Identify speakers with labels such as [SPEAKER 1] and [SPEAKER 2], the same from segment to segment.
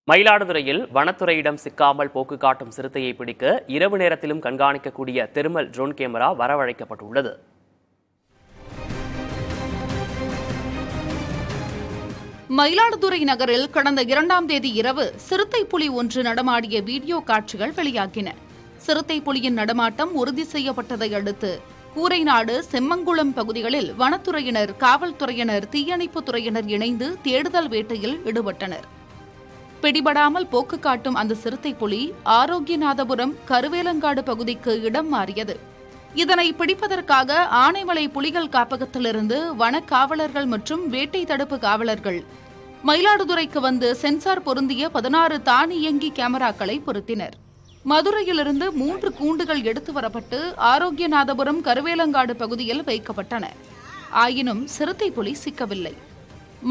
[SPEAKER 1] மயிலாடுதுறையில் வனத்துறையிடம் சிக்காமல் போக்கு காட்டும் சிறுத்தையை பிடிக்க இரவு நேரத்திலும் கண்காணிக்கக்கூடிய தெர்மல் ட்ரோன் கேமரா வரவழைக்கப்பட்டுள்ளது.
[SPEAKER 2] மயிலாடுதுறை நகரில் கடந்த 2ஆம் தேதி இரவு சிறுத்தை புலி ஒன்று நடமாடிய வீடியோ காட்சிகள் வெளியாகின. சிறுத்தை புலியின் நடமாட்டம் உறுதி செய்யப்பட்டதை அடுத்து கூரைநாடு, செம்மங்குளம் பகுதிகளில் வனத்துறையினர், காவல்துறையினர், தீயணைப்புத் துறையினர் இணைந்து தேடுதல் வேட்டையில் ஈடுபட்டனர். பிடிபடாமல் போக்கு காட்டும் அந்த சிறுத்தை புலி ஆரோக்கியநாதபுரம், கருவேலங்காடு பகுதிக்கு இடம் மாறியது. இதனை பிடிப்பதற்காக ஆனைமலை புலிகள் காப்பகத்திலிருந்து வன காவலர்கள் மற்றும் வேட்டை தடுப்பு காவலர்கள் மயிலாடுதுறைக்கு வந்து சென்சார் பொருந்திய 16 தானியங்கி கேமராக்களை பொருத்தினர். மதுரையிலிருந்து 3 கூண்டுகள் எடுத்து வரப்பட்டு ஆரோக்கியநாதபுரம், கருவேலங்காடு பகுதியில் வைக்கப்பட்டன. ஆயினும் சிறுத்தை புலி சிக்கவில்லை.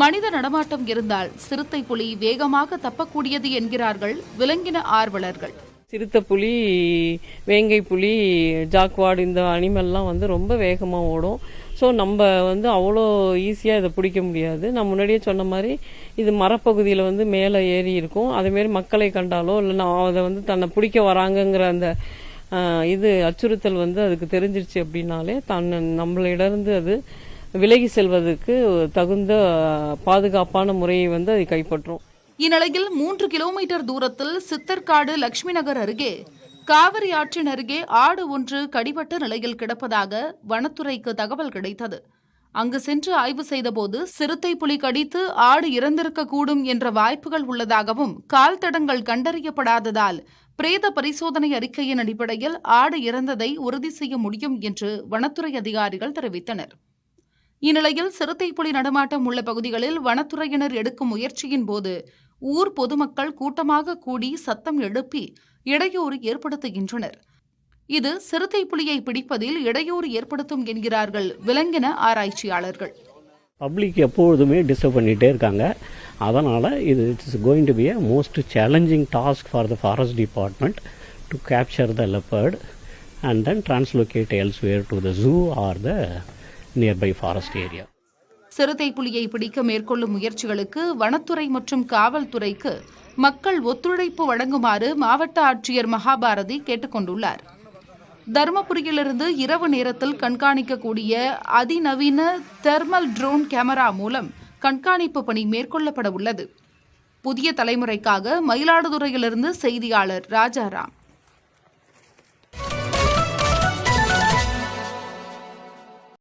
[SPEAKER 2] மனித நடமாட்டம் இருந்தால் சிறுத்தை புலி வேகமாக தப்பக்கூடியது என்கிறார்கள் விலங்கின ஆர்வலர்கள்.
[SPEAKER 3] சிறுத்தை புலி, வேங்கை புலி, ஜாக்வார்டு இந்த அனிமல்லாம் ரொம்ப வேகமாக ஓடும். ஸோ நம்ம அவ்வளோ ஈஸியாக இதை பிடிக்க முடியாது. நான் முன்னாடியே சொன்ன மாதிரி இது மரப்பகுதியில் மேலே ஏறி இருக்கும். அதேமாரி மக்களை கண்டாலோ இல்லைன்னா அதை தன்னை பிடிக்க வராங்கங்கிற அந்த இது அச்சுறுத்தல் அதுக்கு தெரிஞ்சிருச்சு அப்படின்னாலே நம்மளிடந்து அது விலகி செல்வதற்கு தகுந்த பாதுகாப்பான முறையை அதை கைப்பற்றும்.
[SPEAKER 2] இந்நிலையில் 3 கிலோமீட்டர் தூரத்தில் சித்தர்காடு, லட்சுமி நகர் அருகே காவிரி ஆற்றின் அருகே ஆடு ஒன்று கடிபட்ட நிலையில் கிடப்பதாக வனத்துறைக்கு தகவல் கிடைத்தது. அங்கு சென்று ஆய்வு செய்தபோது சிறுத்தை புலி கடித்து ஆடு இறந்திருக்கக்கூடும் என்ற வாய்ப்புகள் உள்ளதாகவும், கால் தடங்கள் கண்டறியப்படாததால் பிரேத பரிசோதனை அறிக்கையின் அடிப்படையில் ஆடு இறந்ததை உறுதி செய்ய முடியும் என்று வனத்துறை அதிகாரிகள் தெரிவித்தனர். இந்நிலையில் சிறுத்தை புலி நடமாட்டம் உள்ள பகுதிகளில் வனத்துறையினர் எடுக்கும் முயற்சியின் போது ஊர் பொதுமக்கள் கூட்டமாக கூடி சத்தம் எழுப்பி இடையூறு ஏற்படுத்துகின்றனர். இது சிறுத்தை புலியை பிடிப்பதில் இடையூறு ஏற்படுத்தும் என்கிறார்கள் விலங்கின ஆராய்ச்சியாளர்கள்.
[SPEAKER 4] பப்ளிக் எப்பொழுதுமே டிஸ்டர்ப் பண்ணிகிட்டே இருக்காங்க. அதனால் இது it's going to be a most challenging task for the forest department to capture the leopard and then translocate elsewhere to the zoo or the nearby forest area.
[SPEAKER 2] சிறுத்தை புலியை பிடிக்க மேற்கொள்ளும் முயற்சிகளுக்கு வனத்துறை மற்றும் காவல்துறைக்கு மக்கள் ஒத்துழைப்பு வழங்குமாறு மாவட்ட ஆட்சியர் மகாபாரதி கேட்டுக் கொண்டுள்ளார். தருமபுரியிலிருந்து இரவு நேரத்தில் கண்காணிக்கக்கூடிய அதிநவீன தெர்மல் ட்ரோன் கேமரா மூலம் கண்காணிப்பு பணி மேற்கொள்ளப்பட உள்ளது. புதிய தலைமுறைக்காக மயிலாடுதுறையிலிருந்து செய்தியாளர் ராஜாராம்.